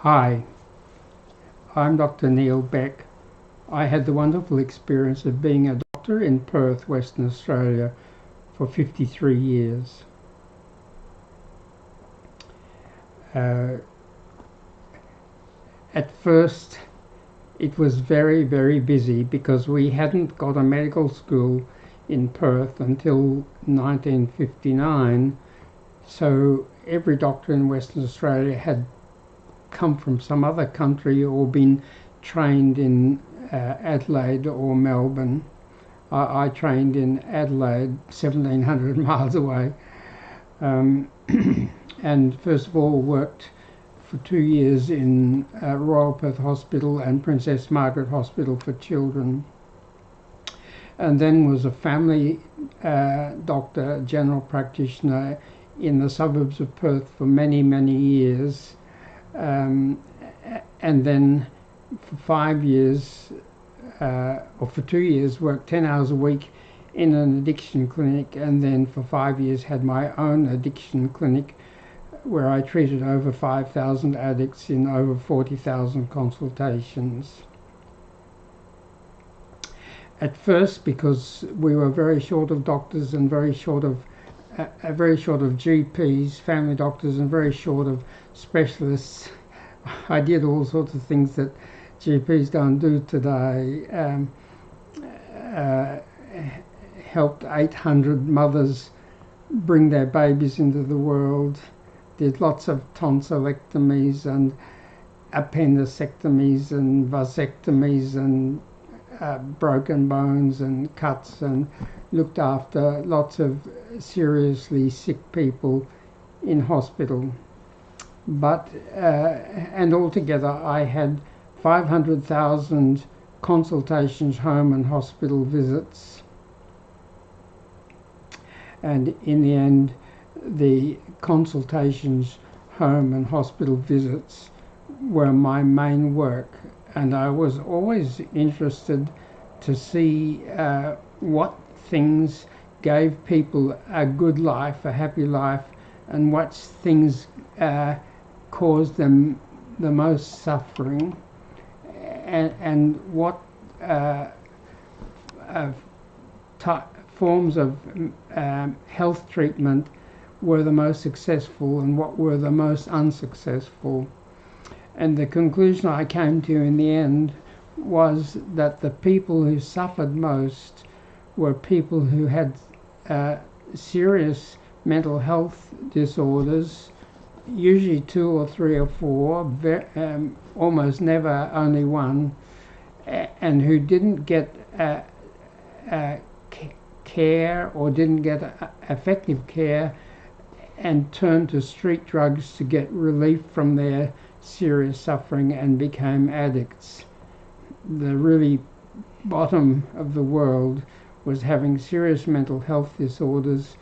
Hi, I'm Dr. Neil Beck. I had the wonderful experience of being a doctor in Perth, Western Australia for 53 years. At first it was very, very busy because we hadn't got a medical school in Perth until 1959, so every doctor in Western Australia had come from some other country or been trained in Adelaide or Melbourne. I trained in Adelaide, 1700 miles away, and first of all worked for 2 years in Royal Perth Hospital and Princess Margaret Hospital for children, and then was a family doctor, general practitioner in the suburbs of Perth for many, many years. And then for 5 years, or for 2 years, worked 10 hours a week in an addiction clinic, and then for 5 years had my own addiction clinic where I treated over 5,000 addicts in over 40,000 consultations. At first, because we were very short of doctors and very short of GPs, family doctors, and very short of specialists, I did all sorts of things that GPs don't do today. Helped 800 mothers bring their babies into the world, did lots of tonsillectomies and appendicectomies and vasectomies and broken bones and cuts, and looked after lots of seriously sick people in hospital. But and altogether I had 500,000 consultations, home and hospital visits, and in the end the consultations, home and hospital visits were my main work, and I was always interested to see what things gave people a good life, a happy life, and what things caused them the most suffering, and what forms of health treatment were the most successful and what were the most unsuccessful. And the conclusion I came to in the end was that the people who suffered most were people who had serious mental health disorders, usually 2 or 3 or 4, almost never only one, and who didn't get care or didn't get effective care, and turned to street drugs to get relief from their serious suffering and became addicts. The really bottom of the world was having serious mental health disorders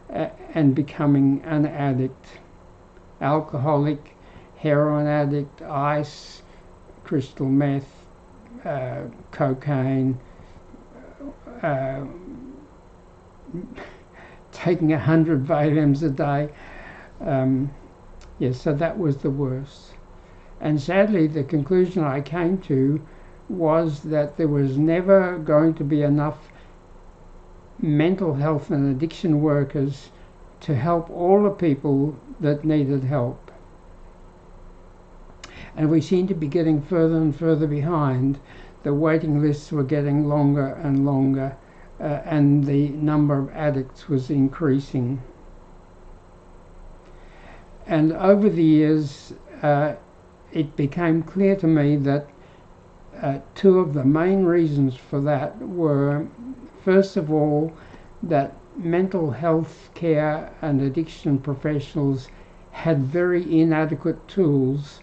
and becoming an addict. Alcoholic, heroin addict, ice, crystal meth, cocaine, taking 100 Valiums a day. Yes, so that was the worst. And sadly, the conclusion I came to was that there was never going to be enough mental health and addiction workers to help all the people that needed help. And we seemed to be getting further and further behind. The waiting lists were getting longer and longer, and the number of addicts was increasing. And over the years, it became clear to me that 2 of the main reasons for that were, first of all, that mental health care and addiction professionals had very inadequate tools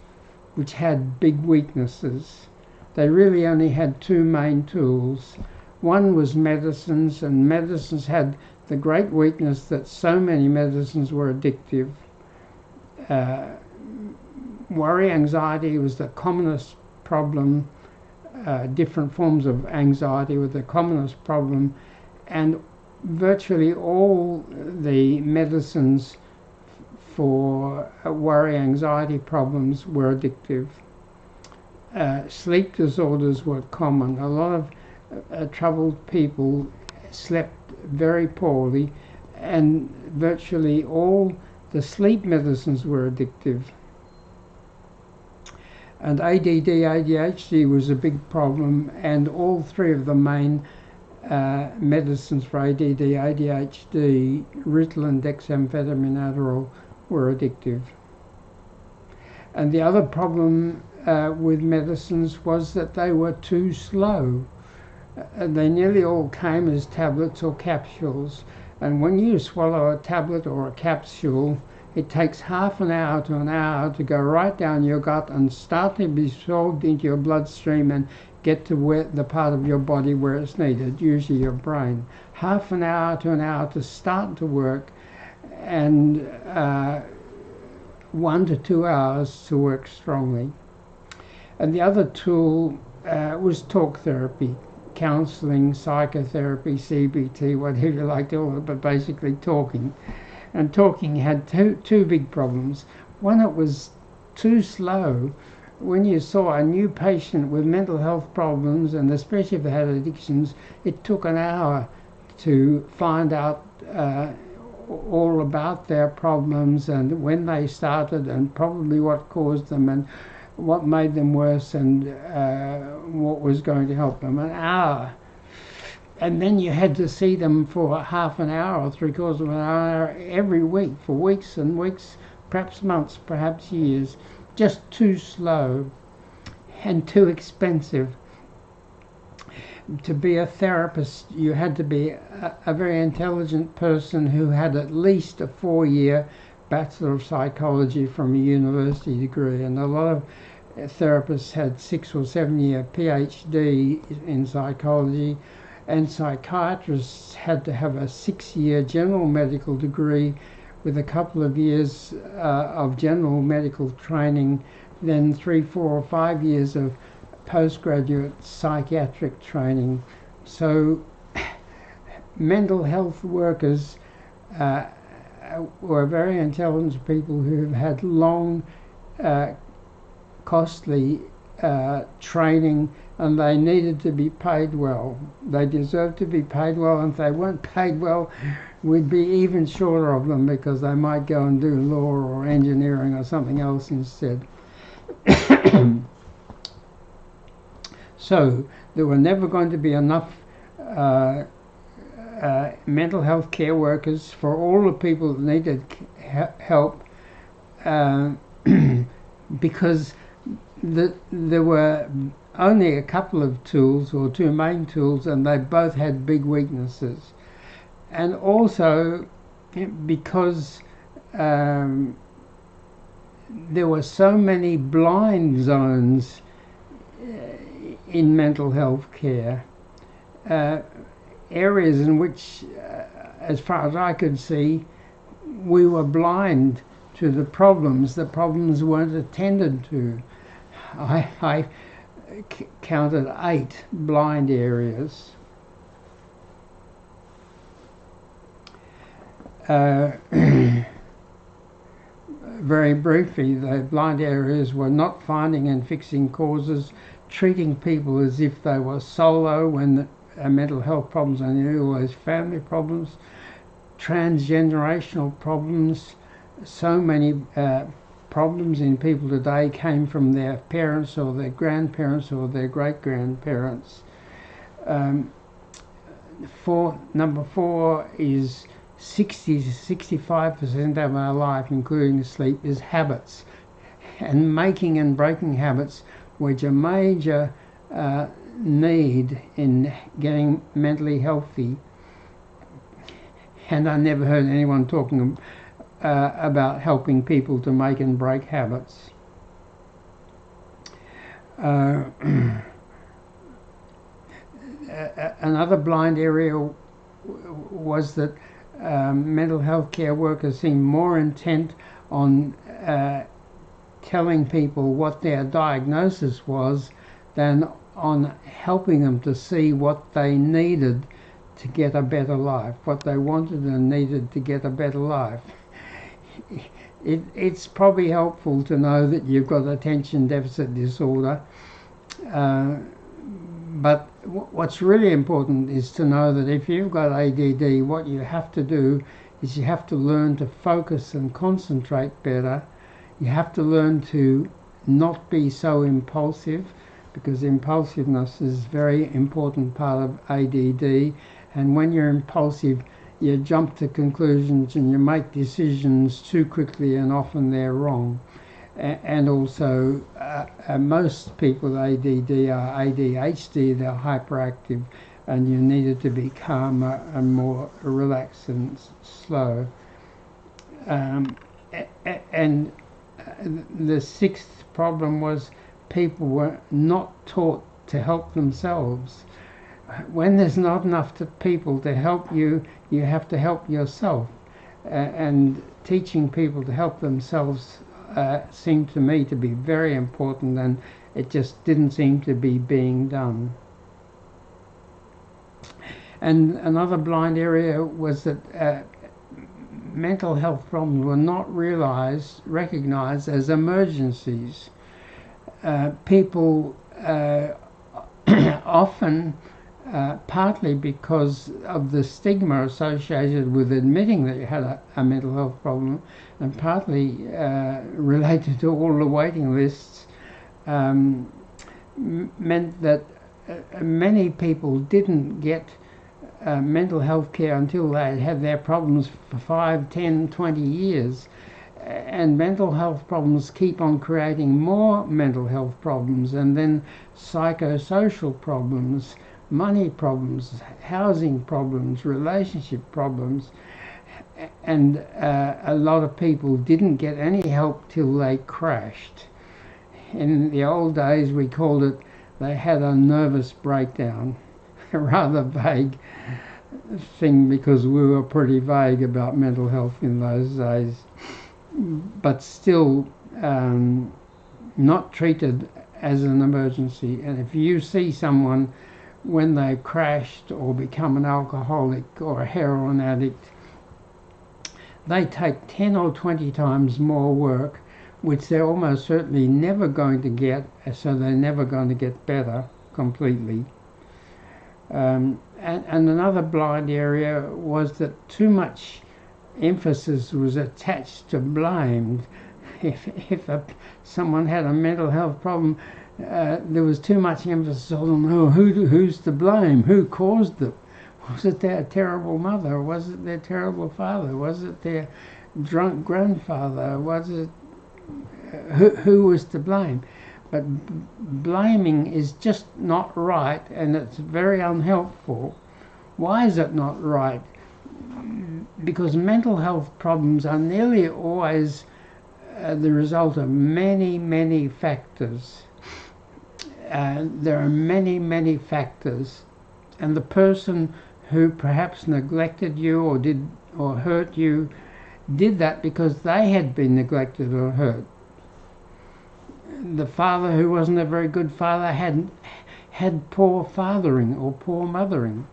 which had big weaknesses. They really only had 2 main tools. One was medicines, and medicines had the great weakness that so many medicines were addictive. Worry, anxiety was the commonest problem. Different forms of anxiety were the commonest problem, and virtually all the medicines for worry, anxiety problems were addictive. Sleep disorders were common. A lot of troubled people slept very poorly, and virtually all the sleep medicines were addictive. And ADD, ADHD was a big problem, and all three of the main medicines for ADD, ADHD, Ritalin, dexamphetamine, Adderall, were addictive. And the other problem with medicines was that they were too slow. They nearly all came as tablets or capsules, and when you swallow a tablet or a capsule, it takes half an hour to an hour to go right down your gut and start to be absorbed into your bloodstream and get to the part of your body where it's needed, usually your brain. Half an hour to an hour to start to work, and 1 to 2 hours to work strongly. And the other tool was talk therapy, counseling, psychotherapy, CBT, whatever you like to call it, but basically talking. And talking had two big problems. One, it was too slow. When you saw a new patient with mental health problems, and especially if they had addictions, it took an hour to find out all about their problems and when they started and probably what caused them and what made them worse and what was going to help them. An hour. And then you had to see them for half an hour or 3/4 of an hour every week, for weeks and weeks, perhaps months, perhaps years. Just too slow and too expensive. To be a therapist, you had to be a very intelligent person who had at least a 4-year Bachelor of Psychology from a university degree, and a lot of therapists had 6 or 7-year PhD in psychology, and psychiatrists had to have a 6-year general medical degree with a couple of years of general medical training, then 3, 4 or 5 years of postgraduate psychiatric training. So mental health workers were very intelligent people who have had long, costly training, and they needed to be paid well. They deserved to be paid well, and if they weren't paid well, we'd be even shorter of them because they might go and do law or engineering or something else instead. So there were never going to be enough mental health care workers for all the people that needed help because there were only a couple of tools, or 2 main tools, and they both had big weaknesses. And also because there were so many blind zones in mental health care, areas in which, as far as I could see, we were blind to the problems. The problems weren't attended to. I counted 8 blind areas. Very briefly, the blind areas were not finding and fixing causes, treating people as if they were solo when mental health problems are nearly always family problems, transgenerational problems. So many problems in people today came from their parents or their grandparents or their great-grandparents. Number 4 is 60 to 65% of our life, including sleep, is habits. And making and breaking habits, which are a major need in getting mentally healthy. And I never heard anyone talking about helping people to make and break habits. Another blind area was that mental health care workers seemed more intent on telling people what their diagnosis was than on helping them to see what they needed to get a better life, what they wanted and needed to get a better life. it's probably helpful to know that you've got attention deficit disorder. But what's really important is to know that if you've got ADD, what you have to do is you have to learn to focus and concentrate better. You have to learn to not be so impulsive, because impulsiveness is a very important part of ADD. And when you're impulsive, you jump to conclusions and you make decisions too quickly, and often they're wrong. And also, most people with ADD are ADHD, they're hyperactive, and you needed to be calmer and more relaxed and slow. And the sixth problem was people were not taught to help themselves. When there's not enough people to help you, you have to help yourself. And teaching people to help themselves seemed to me to be very important, and it just didn't seem to be being done. And another blind area was that mental health problems were not recognized as emergencies. People often, partly because of the stigma associated with admitting that you had a mental health problem, and partly related to all the waiting lists, meant that many people didn't get mental health care until they had their problems for 5, 10, 20 years. And mental health problems keep on creating more mental health problems, and then psychosocial problems, money problems, housing problems, relationship problems. And a lot of people didn't get any help till they crashed. In the old days we called it, they had a nervous breakdown. A rather vague thing, because we were pretty vague about mental health in those days, but still not treated as an emergency. And if you see someone when they've crashed or become an alcoholic or a heroin addict, they take 10 or 20 times more work, which they're almost certainly never going to get, so they're never going to get better completely. And another blind area was that too much emphasis was attached to blame. If someone had a mental health problem, there was too much emphasis on who's to blame, who caused it. Was it their terrible mother? Was it their terrible father? Was it their drunk grandfather? Was it who was to blame? But blaming is just not right, and it's very unhelpful. Why is it not right? Because mental health problems are nearly always the result of many, many factors. There are many, many factors, and the person who perhaps neglected you or hurt you did that because they had been neglected or hurt. The father who wasn't a very good father had poor fathering or poor mothering.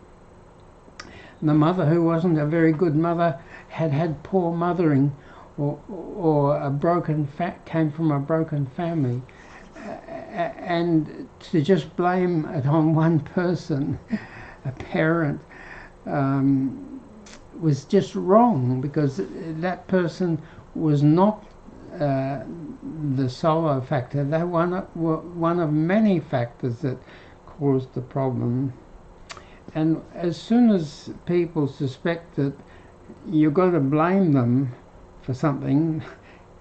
The mother who wasn't a very good mother had poor mothering, or came from a broken family. And to just blame it on one person, a parent, was just wrong, because that person was not the solo factor. They were one of many factors that caused the problem. And as soon as people suspect that you've got to blame them for something,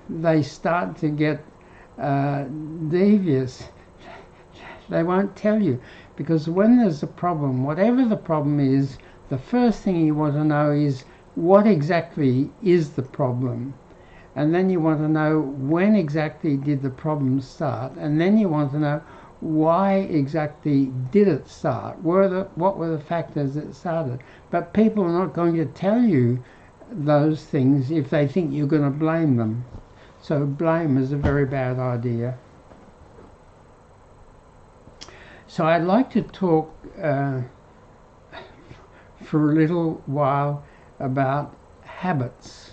they start to get devious. They won't tell you, because when there's a problem, whatever the problem is, the first thing you want to know is what exactly is the problem. And then you want to know when exactly did the problem start, and then you want to know why exactly did it start, what were the factors that started. But people are not going to tell you those things if they think you're going to blame them. So blame is a very bad idea. So I'd like to talk for a little while about habits.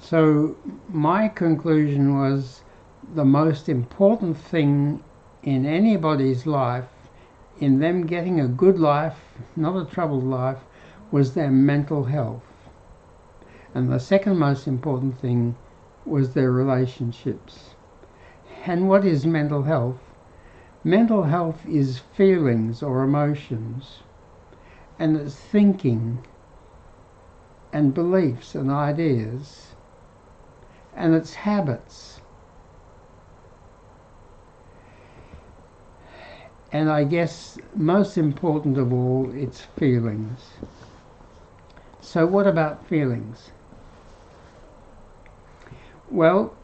So my conclusion was the most important thing in anybody's life, in them getting a good life, not a troubled life, was their mental health. And the second most important thing was their relationships. And what is mental health? Mental health is feelings or emotions, and it's thinking and beliefs and ideas, and it's habits. And I guess most important of all, it's feelings. So what about feelings? Well,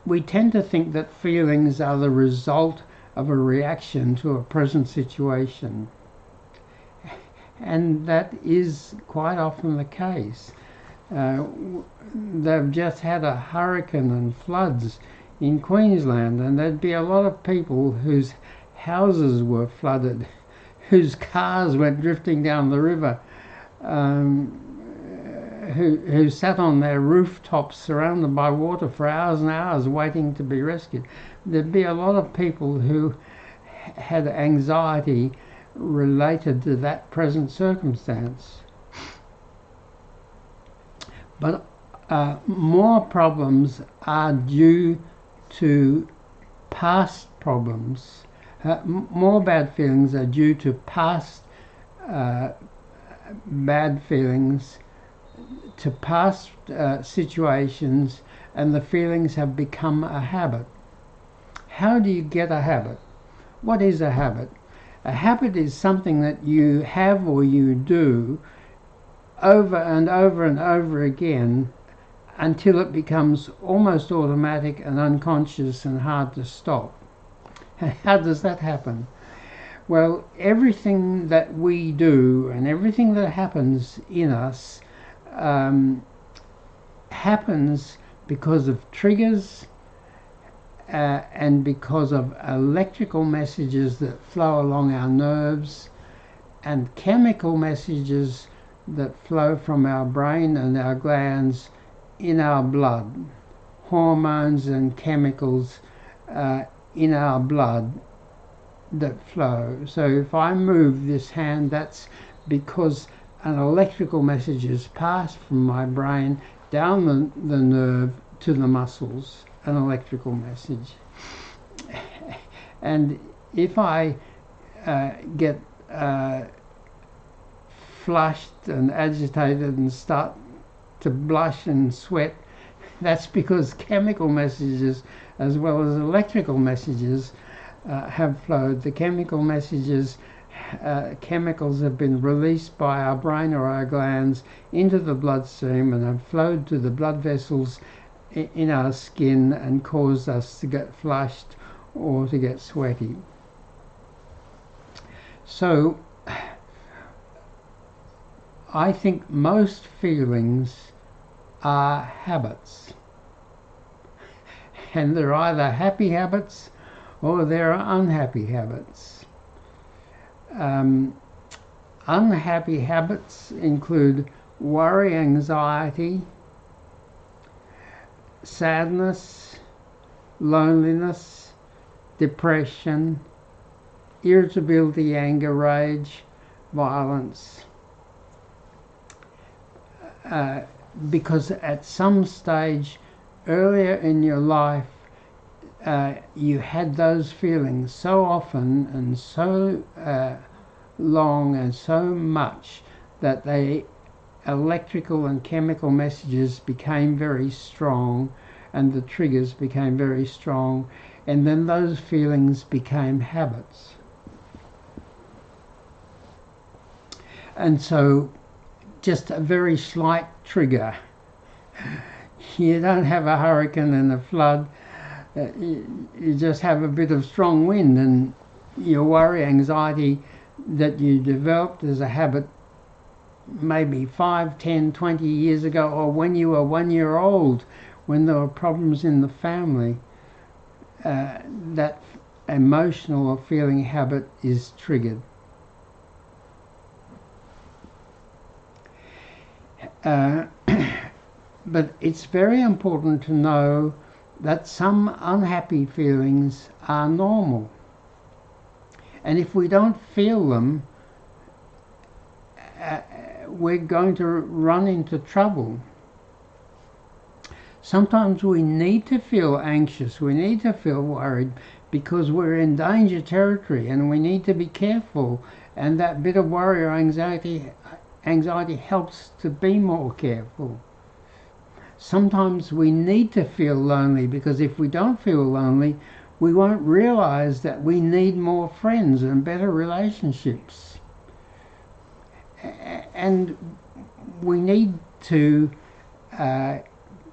we tend to think that feelings are the result of a reaction to a present situation. And that is quite often the case. They've just had a hurricane and floods in Queensland, and there'd be a lot of people whose houses were flooded, whose cars went drifting down the river, who sat on their rooftops surrounded by water for hours and hours waiting to be rescued. There'd be a lot of people who had anxiety related to that present circumstance. But more problems are due to past problems. More bad feelings are due to past bad feelings, to past situations, and the feelings have become a habit. How do you get a habit? What is a habit? A habit is something that you have or you do over and over and over again until it becomes almost automatic and unconscious and hard to stop. How does that happen? Well, everything that we do and everything that happens in us happens because of triggers and because of electrical messages that flow along our nerves and chemical messages that flow from our brain and our glands in our blood, hormones and chemicals in our blood that flow. So if I move this hand, that's because an electrical message is passed from my brain down the nerve to the muscles, an electrical message. And if I get flushed and agitated and start to blush and sweat, that's because chemical messages as well as electrical messages have flowed. The chemical messages, chemicals have been released by our brain or our glands into the bloodstream and have flowed to the blood vessels in our skin and caused us to get flushed or to get sweaty. So I think most feelings are habits, and they're either happy habits or they're unhappy habits. Unhappy habits include worry, anxiety, sadness, loneliness, depression, irritability, anger, rage, violence. Because at some stage earlier in your life you had those feelings so often and so long and so much that they electrical and chemical messages became very strong and the triggers became very strong, and then those feelings became habits. And so just a very slight trigger, you don't have a hurricane and a flood, you just have a bit of strong wind, and your worry, anxiety that you developed as a habit maybe 5, 10, 20 years ago, or when you were 1 year old, when there were problems in the family, that emotional or feeling habit is triggered. But it's very important to know that some unhappy feelings are normal. And if we don't feel them, we're going to run into trouble. Sometimes we need to feel anxious, we need to feel worried, because we're in danger territory and we need to be careful. And that bit of worry or anxiety helps to be more careful. Sometimes we need to feel lonely, because if we don't feel lonely, we won't realize that we need more friends and better relationships. And we need to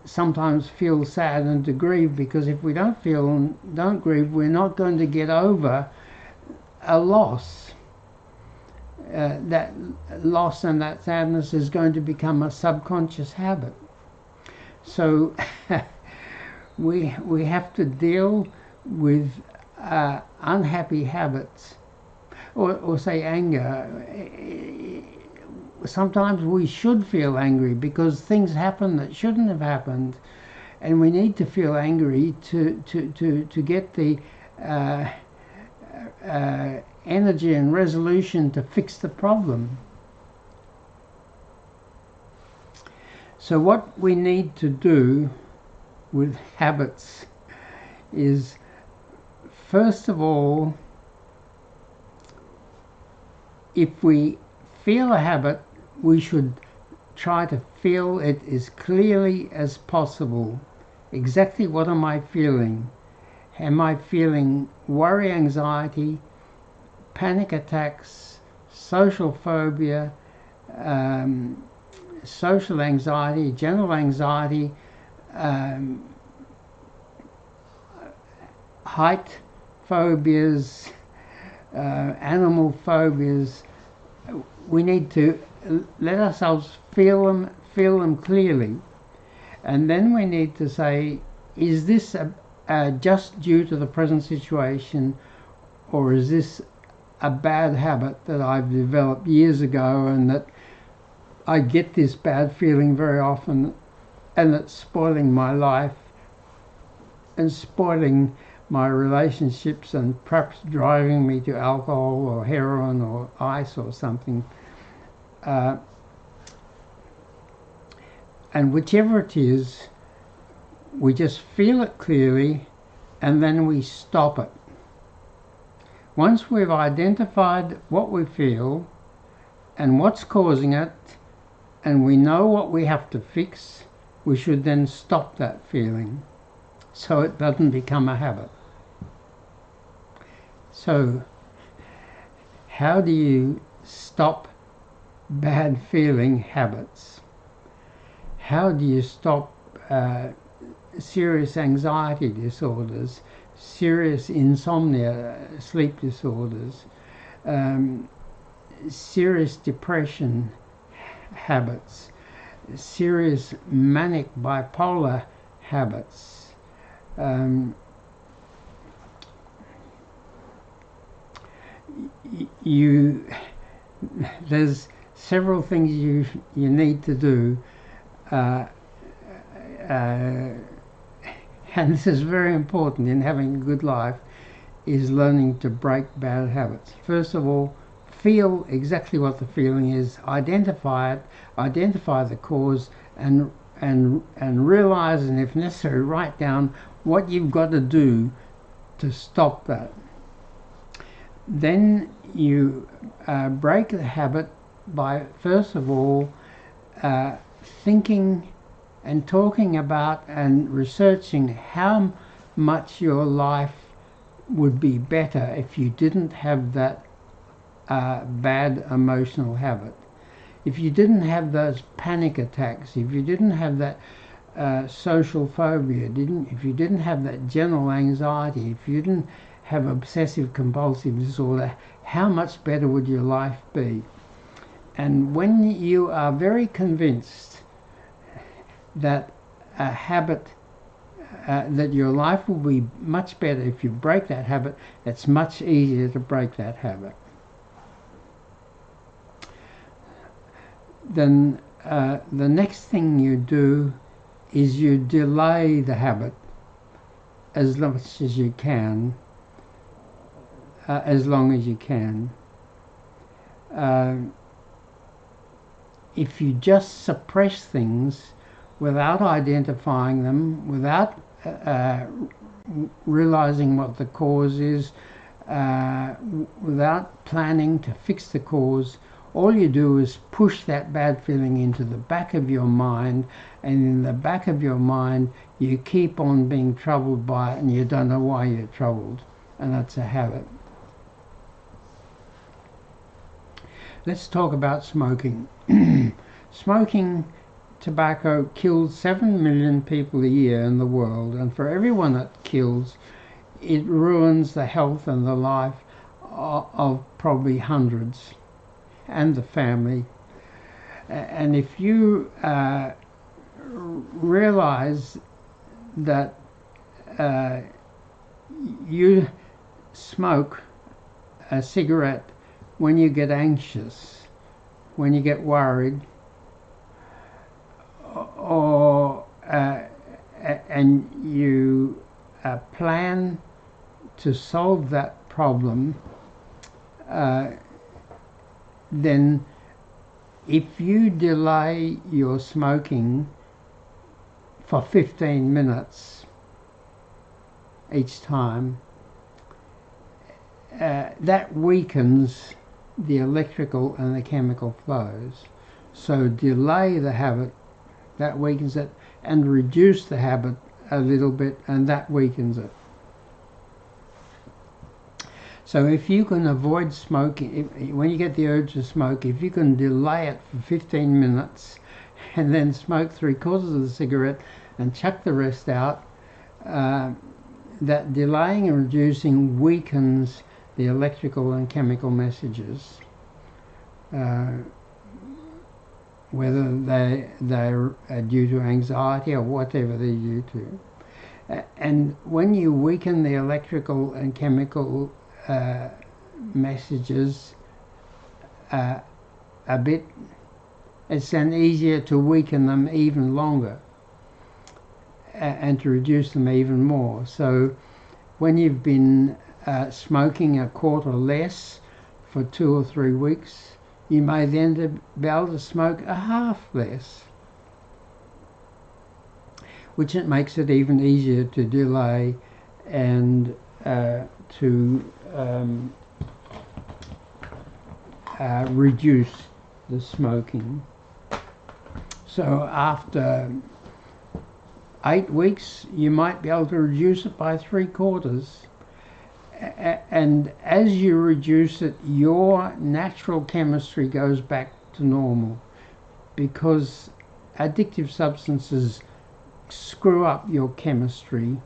sometimes feel sad and to grieve, because if we don't feel and don't grieve, we're not going to get over a loss. That loss and that sadness is going to become a subconscious habit. So we have to deal with unhappy habits, or say anger. Sometimes we should feel angry because things happen that shouldn't have happened, and we need to feel angry to get the energy and resolution to fix the problem. So what we need to do with habits is, first of all, if we feel a habit, we should try to feel it as clearly as possible. Exactly what am I feeling? Am I feeling worry, anxiety, panic attacks, social phobia, social anxiety, general anxiety, height phobias, animal phobias? We need to let ourselves feel them clearly, and then we need to say, is this just due to the present situation, or is this a bad habit that I've developed years ago and that I get this bad feeling very often, and it's spoiling my life and spoiling my relationships and perhaps driving me to alcohol or heroin or ice or something. And whichever it is, we just feel it clearly and then we stop it. Once we've identified what we feel and what's causing it, and we know what we have to fix, we should then stop that feeling so it doesn't become a habit. So, how do you stop bad feeling habits? How do you stop serious anxiety disorders, serious insomnia, sleep disorders, serious depression habits, serious manic bipolar habits, there's several things you need to do, and this is very important in having a good life, is learning to break bad habits. First of all, feel exactly what the feeling is, identify it, identify the cause, and realize, and if necessary, write down what you've got to do to stop that. Then you break the habit by, first of all, thinking and talking about and researching how much your life would be better if you didn't have that bad emotional habit. If you didn't have those panic attacks, if you didn't have that social phobia, if you didn't have that general anxiety, if you didn't have obsessive compulsive disorder, how much better would your life be? And when you are very convinced that a habit, that your life will be much better if you break that habit, it's much easier to break that habit. Then the next thing you do is you delay the habit as much as you can, as long as you can. If you just suppress things without identifying them, without realizing what the cause is, without planning to fix the cause, all you do is push that bad feeling into the back of your mind, and in the back of your mind you keep on being troubled by it, and you don't know why you're troubled, and that's a habit. Let's talk about smoking. Smoking tobacco kills 7 million people a year in the world, and for everyone it kills, it ruins the health and the life of probably hundreds, and the family. And if you realize that you smoke a cigarette when you get anxious, when you get worried, or and you plan to solve that problem, then if you delay your smoking for 15 minutes each time, that weakens the electrical and the chemical flows. So delay the habit, that weakens it, and reduce the habit a little bit, and that weakens it. So if you can avoid smoking, when you get the urge to smoke, if you can delay it for 15 minutes and then smoke 3/4 of the cigarette and chuck the rest out, that delaying and reducing weakens the electrical and chemical messages, whether they're due to anxiety or whatever they're due to. And when you weaken the electrical and chemical messages a bit, it's then easier to weaken them even longer and to reduce them even more. So when you've been smoking 1/4 less for 2 or 3 weeks, you may then be able to smoke 1/2 less, which it makes it even easier to delay and to reduce the smoking. So after 8 weeks you might be able to reduce it by 3/4, and as you reduce it, your natural chemistry goes back to normal, because addictive substances screw up your chemistry,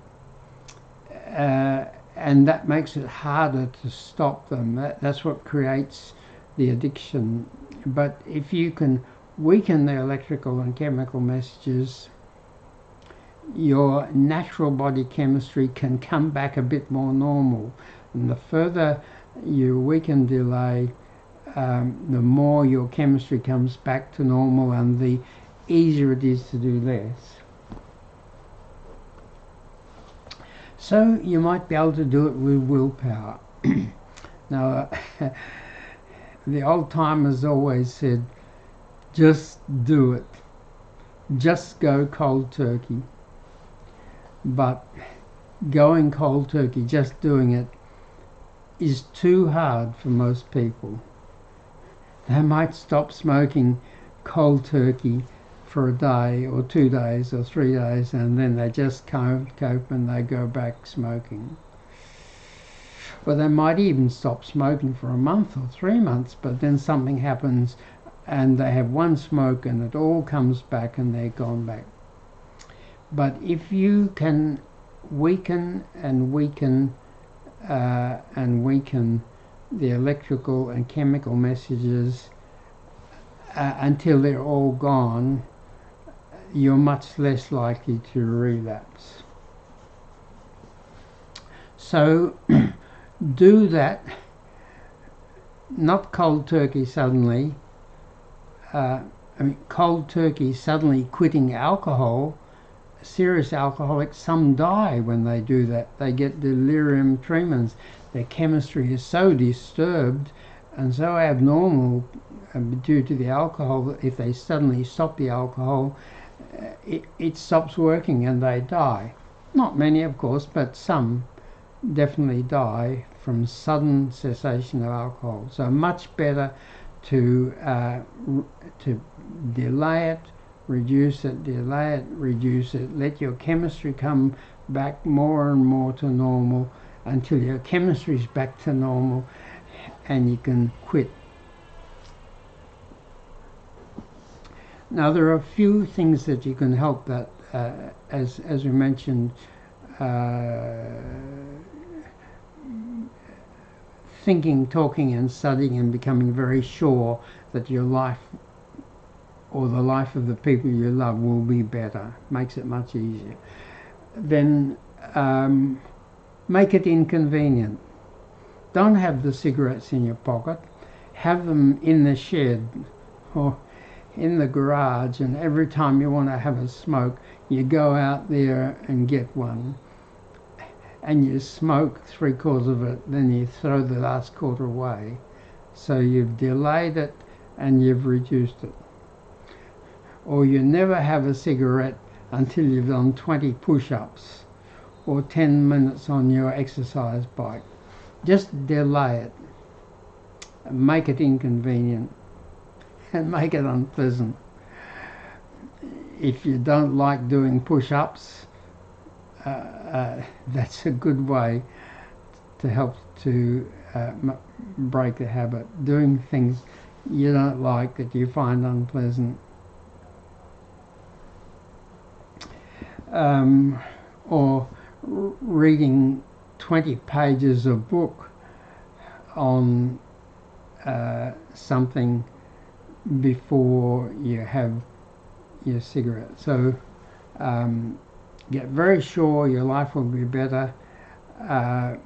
and that makes it harder to stop them. That's what creates the addiction. But if you can weaken the electrical and chemical messages, your natural body chemistry can come back a bit more normal. And the further you weaken delay, the more your chemistry comes back to normal, and the easier it is to do less. So you might be able to do it with willpower. Now, the old timers always said, just do it. Just go cold turkey. But going cold turkey, just doing it, is too hard for most people. They might stop smoking cold turkey for a day or 2 days or 3 days, and then they just can't cope and they go back smoking. Or they might even stop smoking for a month or 3 months, but then something happens and they have one smoke and it all comes back and they're gone back. But if you can weaken and weaken the electrical and chemical messages until they're all gone, you're much less likely to relapse. So do that, not cold turkey suddenly. Cold turkey suddenly quitting alcohol serious alcoholics, some die when they do that. They get delirium tremens. Their chemistry is so disturbed and so abnormal due to the alcohol that if they suddenly stop the alcohol, it stops working and they die. Not many, of course, but some definitely die from sudden cessation of alcohol. So much better to delay it, reduce it, delay it, reduce it. Let your chemistry come back more and more to normal until your chemistry is back to normal and you can quit. Now there are a few things that you can help that, as we mentioned, thinking, talking and studying and becoming very sure that your life or the life of the people you love will be better. Makes it much easier. Then make it inconvenient. Don't have the cigarettes in your pocket. Have them in the shed or in the garage, and every time you want to have a smoke, you go out there and get one. And you smoke 3/4 of it, then you throw the last quarter away. So you've delayed it and you've reduced it. Or you never have a cigarette until you've done 20 push-ups or 10 minutes on your exercise bike. Just delay it. Make it inconvenient and make it unpleasant. If you don't like doing push-ups, that's a good way to help to break the habit. Doing things you don't like that you find unpleasant. Or reading 20 pages of book on something before you have your cigarette. So get very sure your life will be better.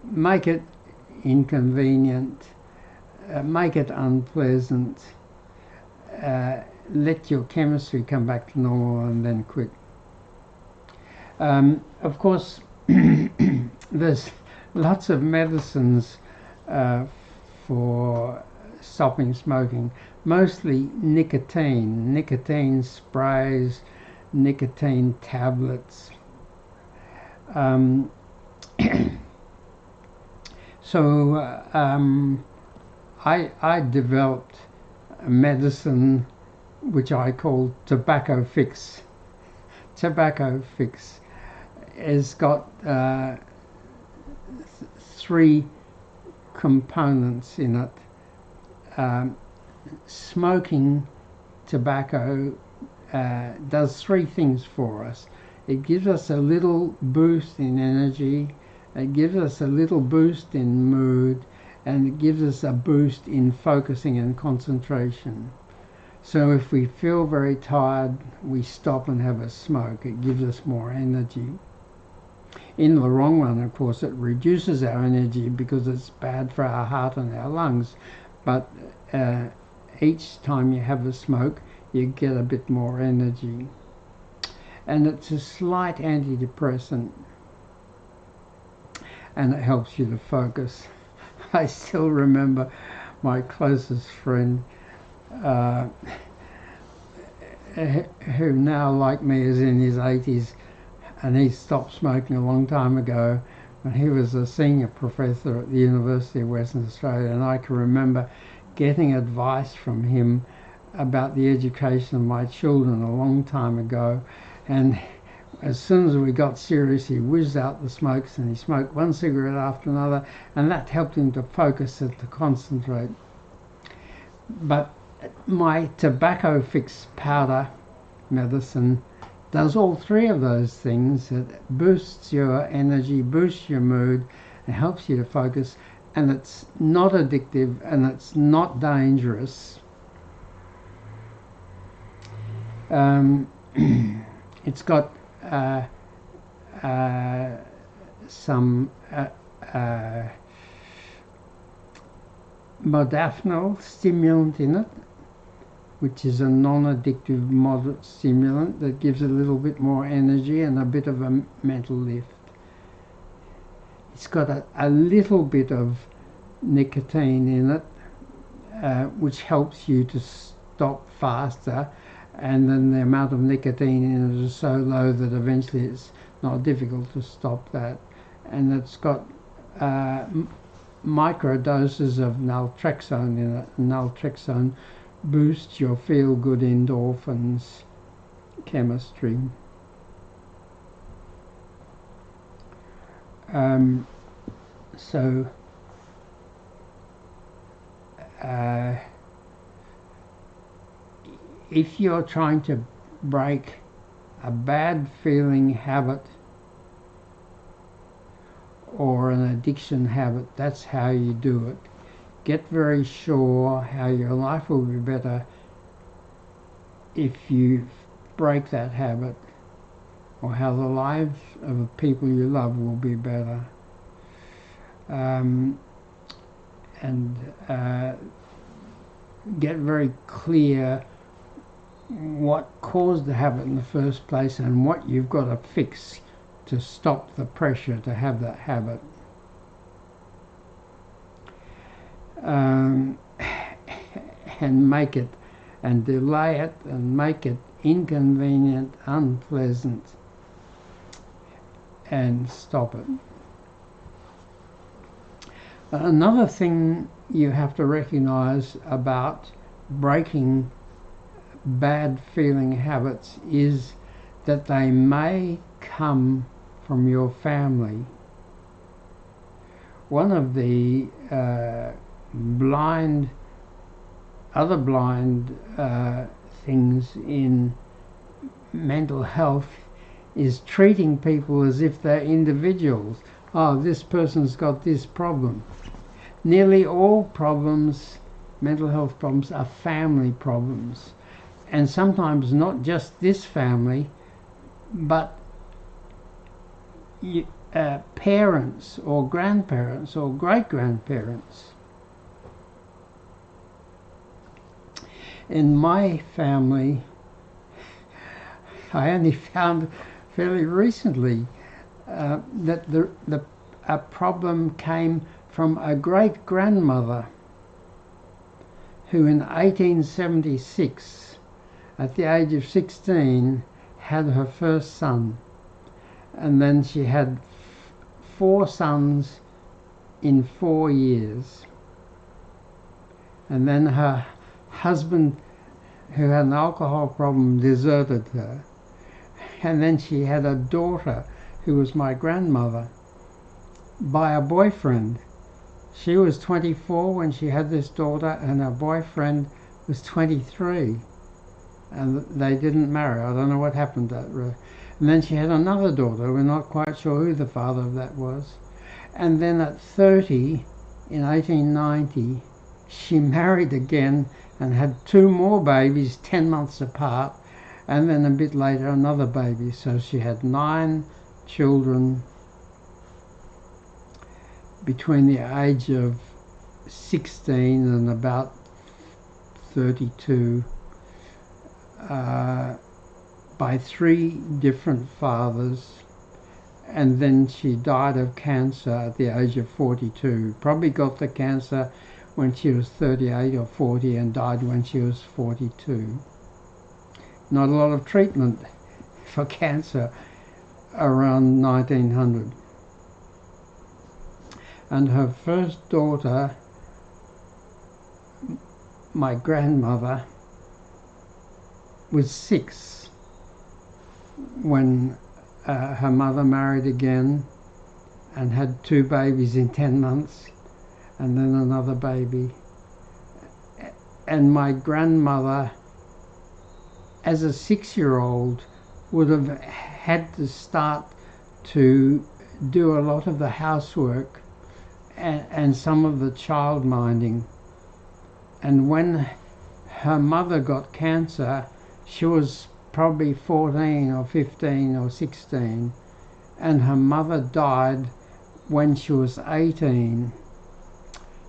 Make it inconvenient. Make it unpleasant. Let your chemistry come back to normal and then quit. Of course, there's lots of medicines for stopping smoking, mostly nicotine sprays, nicotine tablets. I developed a medicine which I call Tobacco Fix. Tobacco Fix has got 3 components in it. Smoking tobacco does 3 things for us. It gives us a little boost in energy, it gives us a little boost in mood, and it gives us a boost in focusing and concentration. So if we feel very tired, we stop and have a smoke. It gives us more energy. In the long run, of course, it reduces our energy because it's bad for our heart and our lungs. But each time you have a smoke, you get a bit more energy. And it's a slight antidepressant, and it helps you to focus. I still remember my closest friend, who now, like me, is in his 80s, and he stopped smoking a long time ago, and he was a senior professor at the University of Western Australia, and I can remember getting advice from him about the education of my children a long time ago, and as soon as we got serious, he whizzed out the smokes and he smoked one cigarette after another, and that helped him to focus and to concentrate. But my Tobacco Fix powder medicine does all 3 of those things. It boosts your energy, boosts your mood, it helps you to focus, and it's not addictive and it's not dangerous. It's got some modafinil stimulant in it, which is a non-addictive moderate stimulant that gives a little bit more energy and a bit of a mental lift. It's got a little bit of nicotine in it, which helps you to stop faster, and then the amount of nicotine in it is so low that eventually it's not difficult to stop that. And it's got micro doses of naltrexone in it. Naltrexone boosts your feel-good endorphins chemistry. If you're trying to break a bad feeling habit or an addiction habit, that's how you do it. Get very sure how your life will be better if you break that habit, or how the lives of the people you love will be better. Get very clear what caused the habit in the first place and what you've got to fix to stop the pressure to have that habit. And make it, and delay it, and make it inconvenient, unpleasant, and stop it. Another thing you have to recognize about breaking bad feeling habits is that they may come from your family. One of the other blind things in mental health is treating people as if they're individuals. Oh, this person's got this problem. Nearly all problems, mental health problems, are family problems. And sometimes not just this family, but parents or grandparents or great-grandparents. In my family, I only found fairly recently that a problem came from a great-grandmother who in 1876, at the age of 16, had her first son. And then she had 4 sons in 4 years. And then her husband, who had an alcohol problem, deserted her. And then she had a daughter, who was my grandmother, by a boyfriend. She was 24 when she had this daughter, and her boyfriend was 23. And they didn't marry. I don't know what happened to her. And then she had another daughter. We're not quite sure who the father of that was. And then at 30, in 1890, she married again and had 2 more babies 10 months apart, and then a bit later another baby. So she had 9 children between the age of 16 and about 32, by 3 different fathers, and then she died of cancer at the age of 42. Probably got the cancer when she was 38 or 40 and died when she was 42. Not a lot of treatment for cancer around 1900. And her first daughter, my grandmother, was 6 when her mother married again and had 2 babies in 10 months and then another baby. And my grandmother, as a 6-year-old, would have had to start to do a lot of the housework and some of the child minding. And when her mother got cancer, she was probably 14 or 15 or 16, and her mother died when she was 18.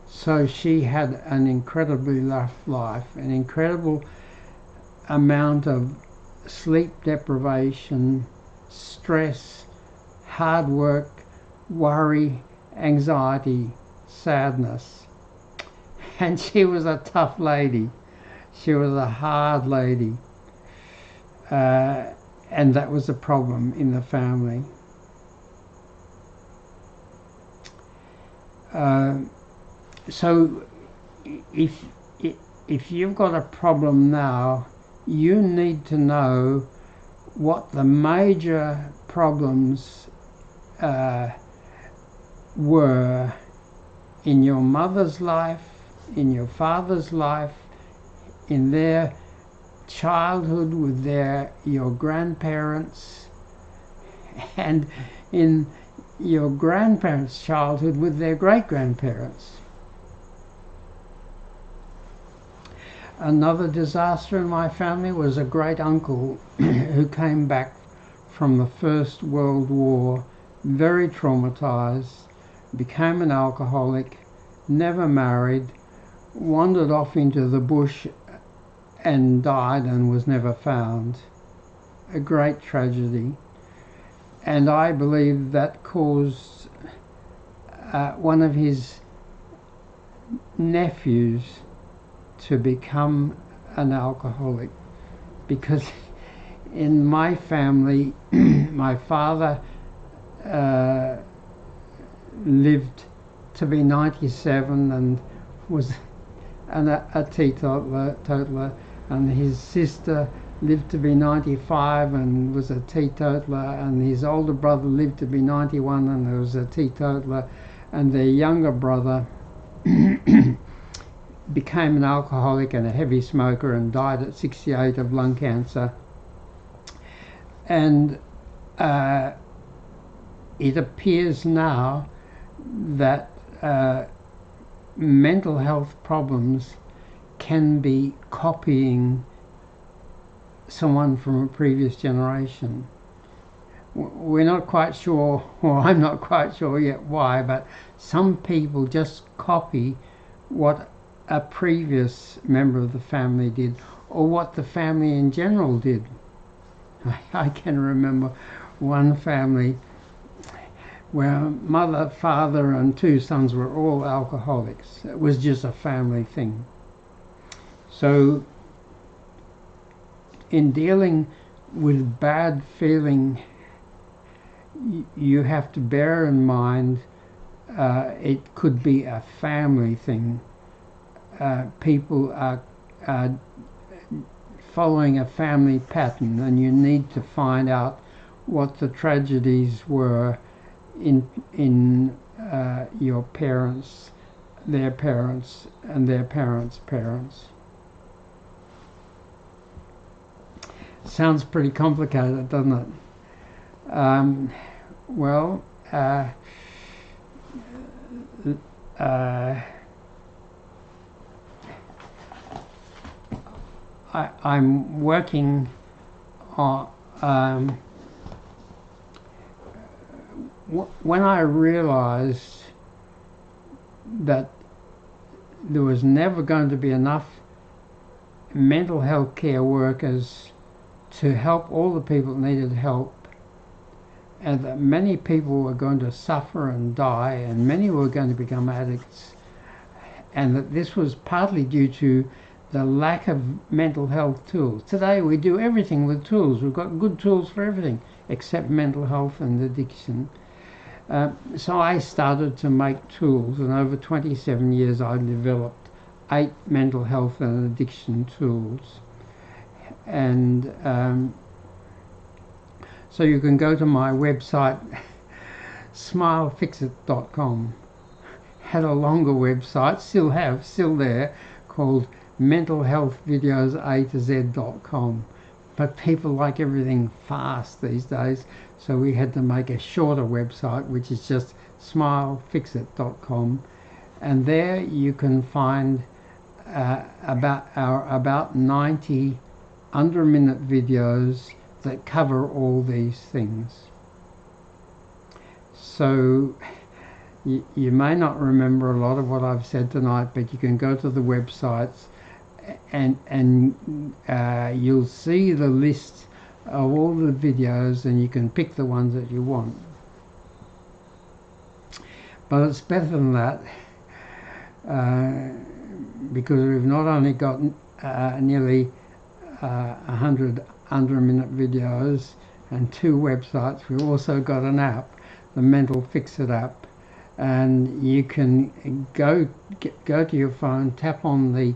So she had an incredibly rough life, an incredible amount of sleep deprivation, stress, hard work, worry, anxiety, sadness. And she was a tough lady. She was a hard lady. And that was a problem in the family. So if you've got a problem now, you need to know what the major problems were in your mother's life, in your father's life, in their childhood with your grandparents, and in your grandparents' childhood with their great-grandparents. Another disaster in my family was a great uncle who came back from the First World War, very traumatized, became an alcoholic, never married, wandered off into the bush and died and was never found. A great tragedy. And I believe that caused one of his nephews to become an alcoholic, because in my family my father lived to be 97 and was a teetotaler, and his sister lived to be 95 and was a teetotaler, and his older brother lived to be 91 and was a teetotaler, and their younger brother became an alcoholic and a heavy smoker and died at 68 of lung cancer. And it appears now that mental health problems can be copying someone from a previous generation. We're not quite sure, or I'm not quite sure yet why, but some people just copy what a previous member of the family did, or what the family in general did. I can remember one family where mother, father and two sons were all alcoholics. It was just a family thing. So in dealing with bad feeling, you have to bear in mind it could be a family thing. People are following a family pattern, and you need to find out what the tragedies were in your parents, their parents, and their parents' parents. Sounds pretty complicated, doesn't it? Well, I'm working on when I realized that there was never going to be enough mental health care workers to help all the people that needed help, and that many people were going to suffer and die, and many were going to become addicts, and that this was partly due to the lack of mental health tools. Today we do everything with tools. We've got good tools for everything except mental health and addiction. So I started to make tools, and over 27 years I developed 8 mental health and addiction tools. And so you can go to my website, smilefixit.com. Had a longer website, still there, called mentalhealthvideos.a-to-z.com. But people like everything fast these days, so we had to make a shorter website, which is just smilefixit.com, and there you can find about 90 under-a-minute videos that cover all these things. So you may not remember a lot of what I've said tonight, but you can go to the websites you'll see the list of all the videos, and you can pick the ones that you want. But it's better than that, because we've not only got nearly 100 under-a-minute videos and 2 websites, we've also got an app, the Mental Fix It app, and you can go to your phone, tap on the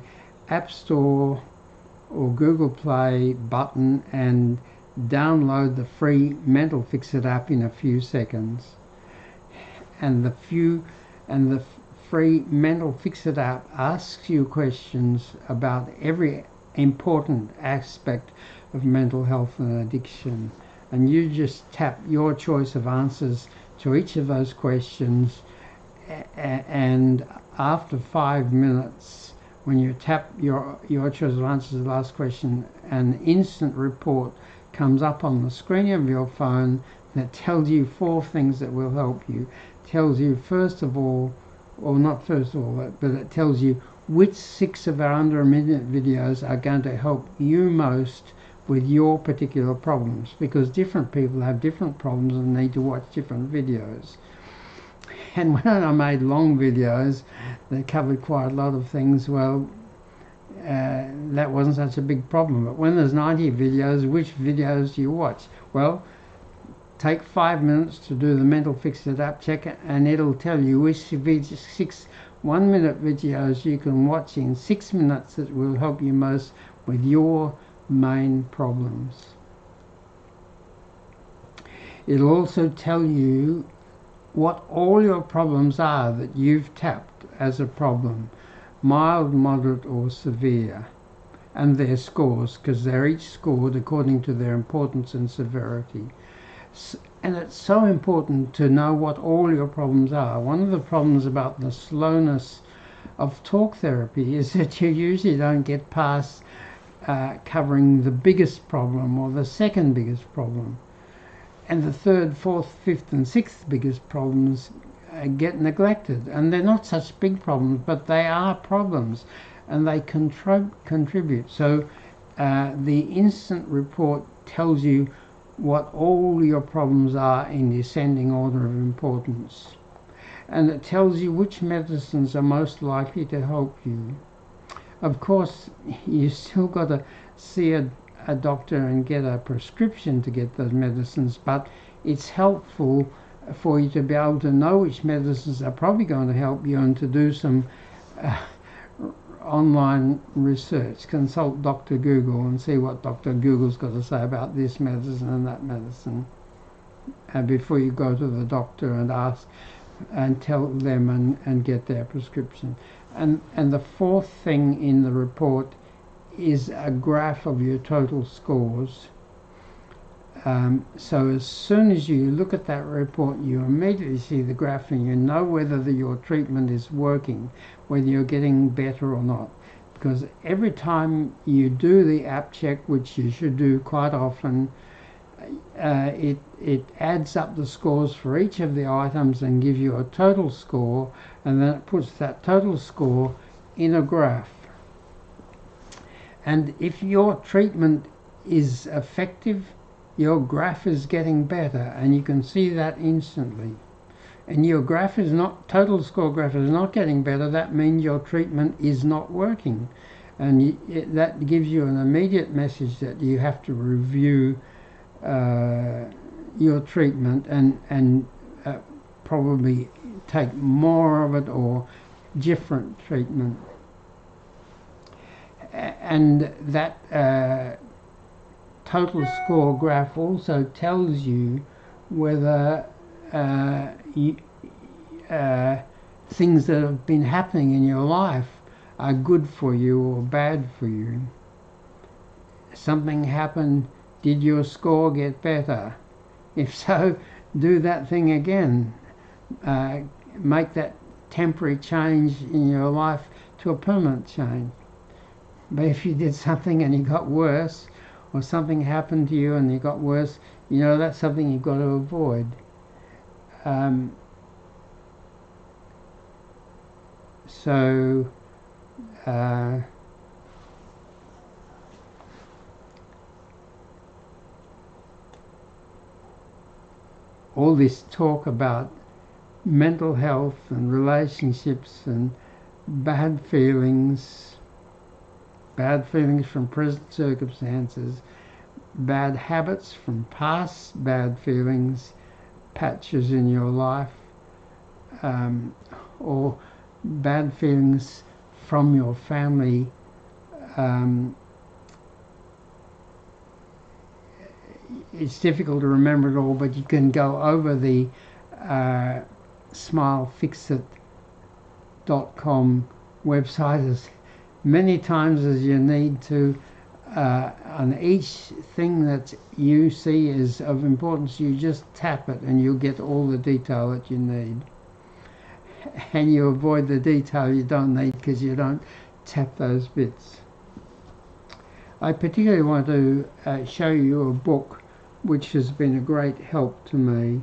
App Store or Google Play button and download the free Mental Fix It app in a few seconds. And the free Mental Fix It app asks you questions about every important aspect of mental health and addiction, and you just tap your choice of answers to each of those questions, and after 5 minutes, when you tap your choice of answers to the last question, an instant report comes up on the screen of your phone that tells you 4 things that will help you. Tells you first of all, or not first of all, but it tells you which 6 of our under-a-minute videos are going to help you most with your particular problems, because different people have different problems and need to watch different videos. And when I made long videos that covered quite a lot of things, well, that wasn't such a big problem. But when there's 90 videos, which videos do you watch? Well, take 5 minutes to do the Mental Fix It app, check it, and it'll tell you which 6 1-minute videos you can watch in 6 minutes that will help you most with your main problems. It'll also tell you what all your problems are that you've tapped as a problem, mild, moderate or severe, and their scores, because they're each scored according to their importance and severity. And it's so important to know what all your problems are. One of the problems about the slowness of talk therapy is that you usually don't get past covering the biggest problem or the second biggest problem. And the 3rd, 4th, 5th and 6th biggest problems get neglected. And they're not such big problems, but they are problems, and they contribute. So the instant report tells you what all your problems are in descending order of importance. And it tells you which medicines are most likely to help you. Of course, you still got to see a doctor and get a prescription to get those medicines, but it's helpful for you to be able to know which medicines are probably going to help you, and to do some online research. Consult Dr. Google and see what Dr. Google's got to say about this medicine and that medicine, and before you go to the doctor and ask and tell them and get their prescription. And the 4th thing in the report is a graph of your total scores. So as soon as you look at that report, you immediately see the graph, and you know whether your treatment is working, whether you're getting better or not. Because every time you do the app check, which you should do quite often, it adds up the scores for each of the items and gives you a total score, and then it puts that total score in a graph. And if your treatment is effective, your graph is getting better, and you can see that instantly. And your graph is not, total score graph is not getting better, that means your treatment is not working. And that gives you an immediate message that you have to review your treatment and probably take more of it or different treatment. And that total score graph also tells you whether things that have been happening in your life are good for you or bad for you. Something happened, did your score get better? If so, do that thing again. Make that temporary change in your life to a permanent change. But if you did something and you got worse, or something happened to you and you got worse, you know that's something you've got to avoid. So all this talk about mental health and relationships and bad feelings from present circumstances, bad habits from past bad feelings, patches in your life, or bad feelings from your family. It's difficult to remember it all, but you can go over the smilefixit.com website as many times as you need to, on each thing that you see is of importance, you just tap it and you'll get all the detail that you need. And you avoid the detail you don't need because you don't tap those bits. I particularly want to show you a book which has been a great help to me.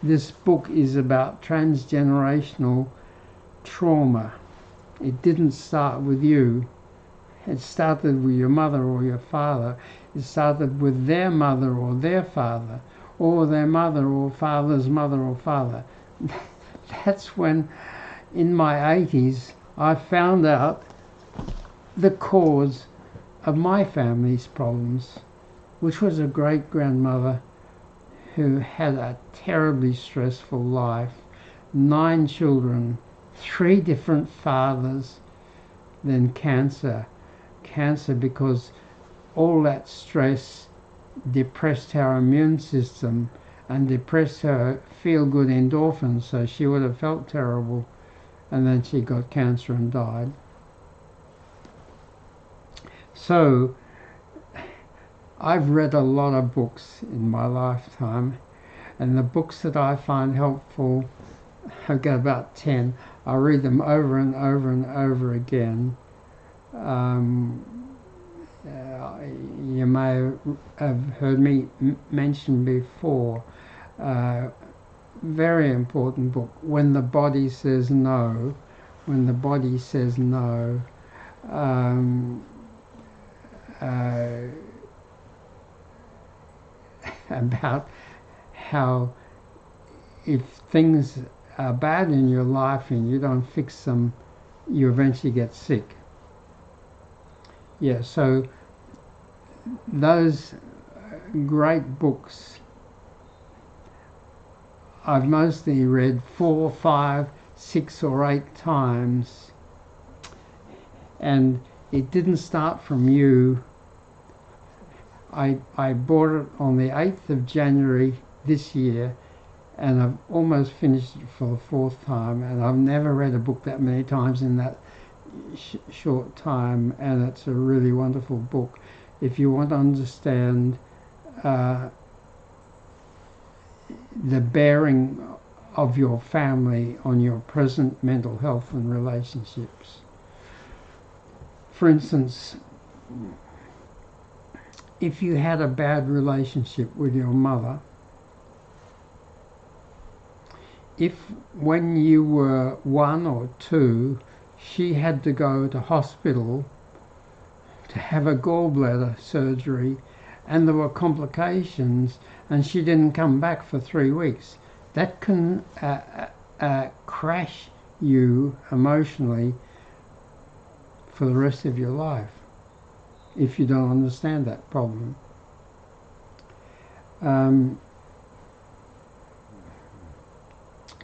This book is about transgenerational trauma. It didn't start with you. It started with your mother or your father. It started with their mother or their father, or their mother or father's mother or father. That's when, in my 80s, I found out the cause of my family's problems, which was a great-grandmother who had a terribly stressful life, 9 children, 3 different fathers, then cancer. Cancer because all that stress depressed her immune system and depressed her feel-good endorphins, so she would have felt terrible, and then she got cancer and died. So I've read a lot of books in my lifetime, and the books that I find helpful, I've got about 10. I read them over and over and over again. You may have heard me mention before, very important book, When the Body Says No. When the Body Says No. About how if things are bad in your life and you don't fix them, you eventually get sick. Yeah, so those great books I've mostly read 4, 5, 6 or 8 times, and it didn't start from you. I bought it on the 8th of January this year, and I've almost finished it for the 4th time, and I've never read a book that many times in that short time, and it's a really wonderful book if you want to understand the bearing of your family on your present mental health and relationships. For instance, if you had a bad relationship with your mother, if when you were 1 or 2, she had to go to hospital to have a gallbladder surgery and there were complications and she didn't come back for 3 weeks, that can crash you emotionally for the rest of your life if you don't understand that problem.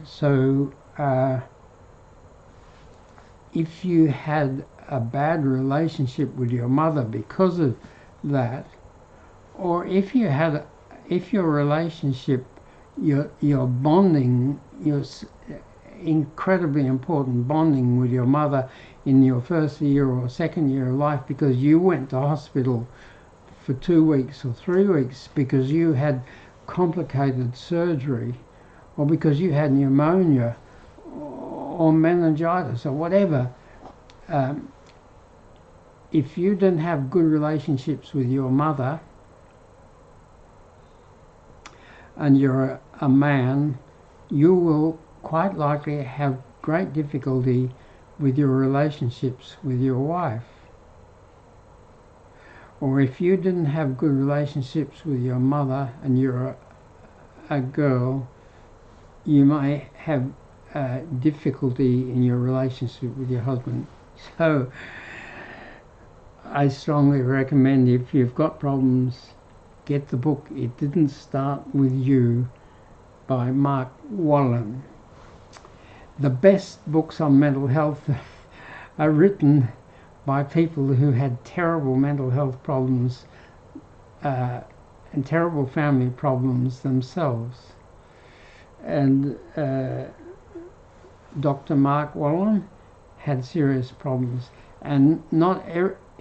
So if you had a bad relationship with your mother because of that, or if your relationship, your bonding, your incredibly important bonding with your mother in your first year or second year of life because you went to hospital for 2 weeks or 3 weeks because you had complicated surgery, or because you had pneumonia or meningitis or whatever, if you didn't have good relationships with your mother and you're a man, you will quite likely have great difficulty with your relationships with your wife. Or if you didn't have good relationships with your mother and you're a girl, you may have difficulty in your relationship with your husband. So I strongly recommend, if you've got problems, get the book It Didn't Start With You by Mark Wallen. The best books on mental health are written by people who had terrible mental health problems and terrible family problems themselves. And Dr. Mark Wallen had serious problems, and not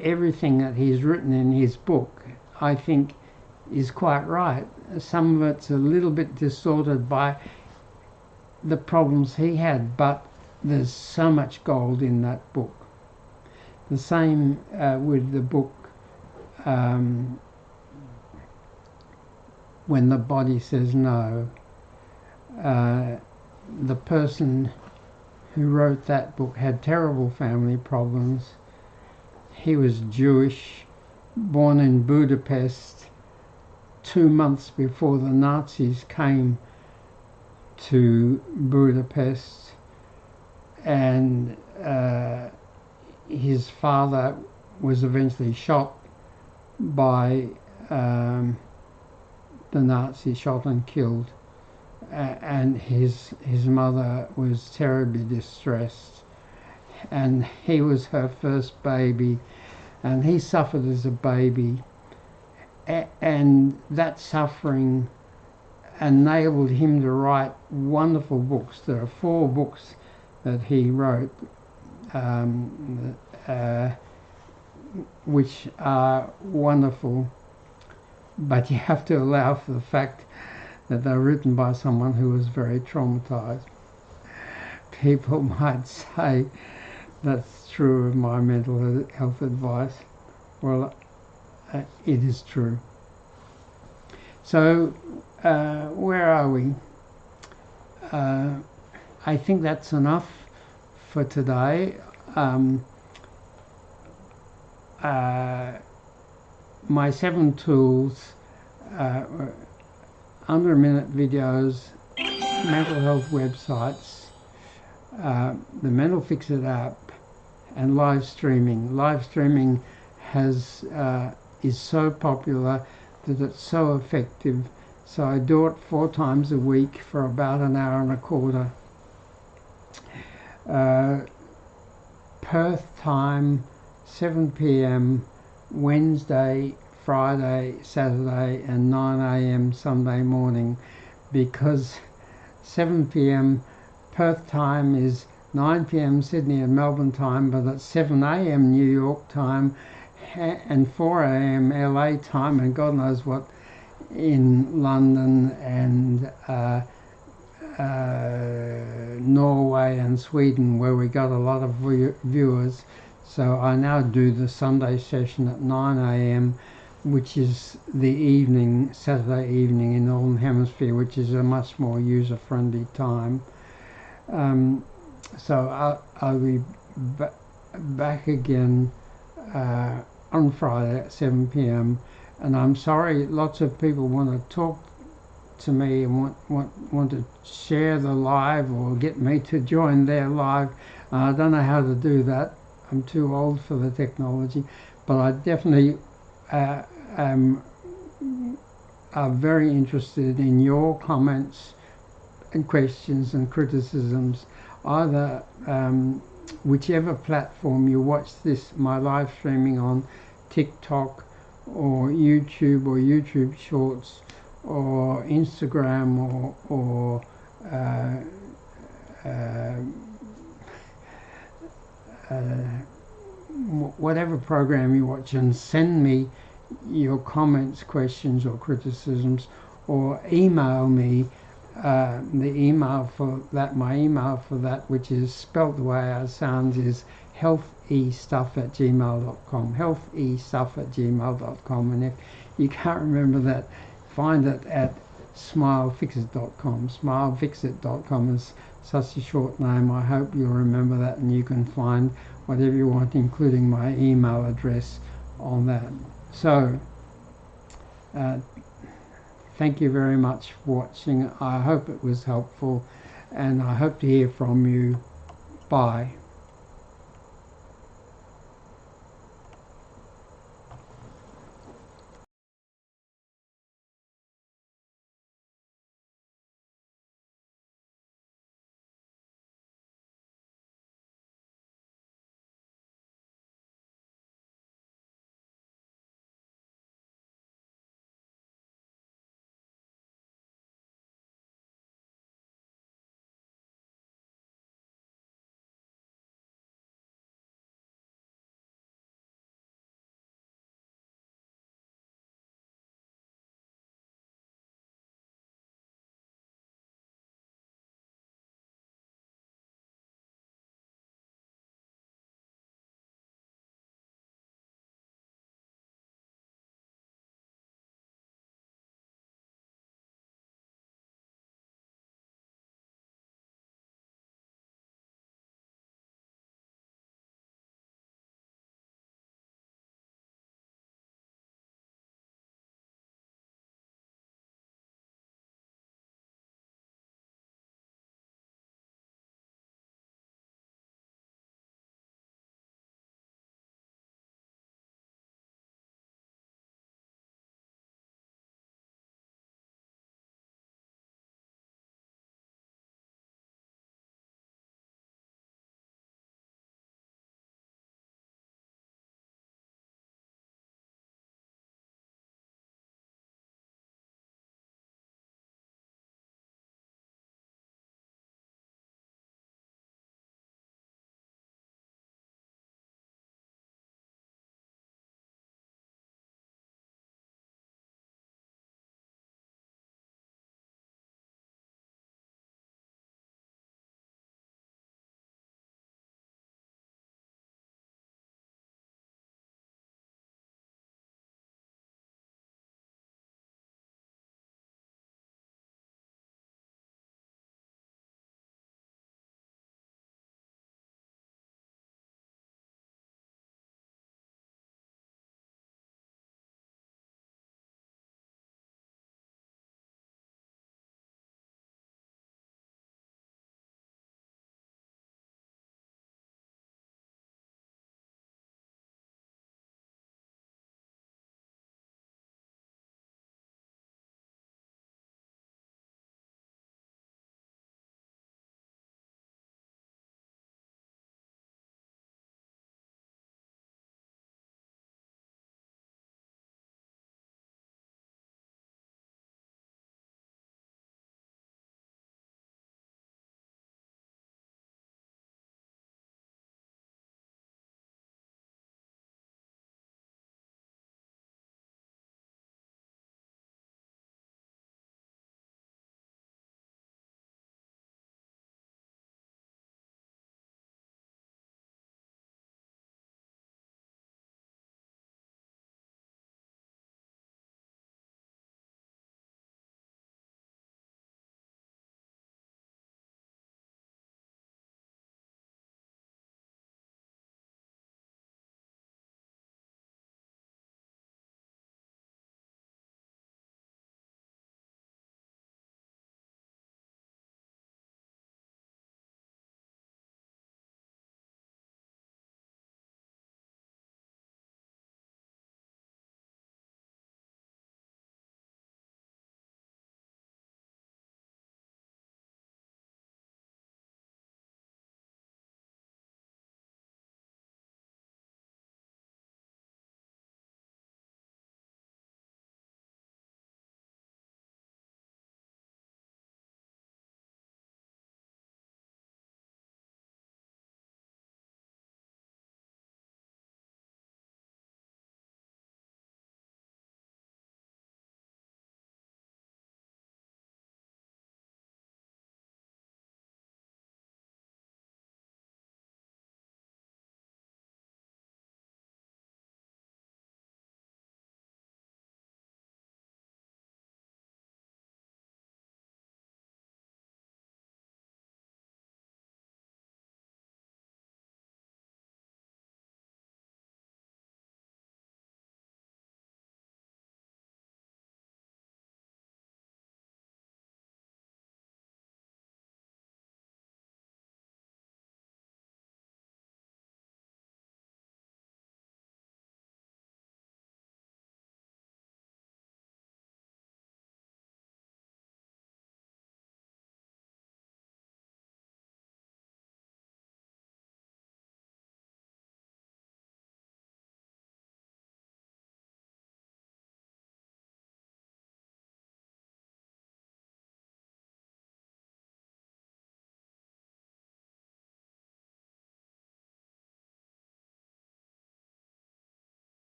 everything that he's written in his book, I think, is quite right. Some of it's a little bit distorted by the problems he had, but there's so much gold in that book. The same with the book When the Body Says No. The person who wrote that book had terrible family problems. He was Jewish, born in Budapest 2 months before the Nazis came to Budapest, and his father was eventually shot by the Nazis, shot and killed, and his mother was terribly distressed, and he was her first baby, and he suffered as a baby, and that suffering enabled him to write wonderful books. There are 4 books that he wrote, which are wonderful, but you have to allow for the fact that they're written by someone who was very traumatized. People might say that's true of my mental health advice. Well, it is true. So where are we? I think that's enough for today. My 7 tools, under a minute videos, mental health websites, the Mental Fix It app, and live streaming. Live streaming is so popular that it's so effective. So I do it 4 times a week for about an hour and a quarter. Perth time, 7 p.m, Wednesday, Friday, Saturday, and 9 a.m. Sunday morning, because 7 p.m. Perth time is 9 p.m. Sydney and Melbourne time, but it's 7 a.m. New York time and 4 a.m. LA time, and God knows what in London and Norway and Sweden, where we got a lot of viewers. So I now do the Sunday session at 9 a.m, which is the evening, Saturday evening in the Northern Hemisphere, which is a much more user-friendly time. So I'll be back again on Friday at 7 p.m. And I'm sorry, lots of people want to talk to me and want to share the live or get me to join their live. I don't know how to do that. I'm too old for the technology, but I definitely am very interested in your comments and questions and criticisms, either whichever platform you watch my live streaming on, TikTok or YouTube Shorts or Instagram or whatever program you watch, and send me your comments, questions or criticisms, or email me. My email for that, which is spelt the way it sounds, is healthestuff@gmail.com, healthestuff@gmail.com, and if you can't remember that, find it at smilefixit.com. Smilefixit.com is such a short name. I hope you'll remember that, and you can find whatever you want, including my email address, on that. So thank you very much for watching. I hope it was helpful, and I hope to hear from you. Bye.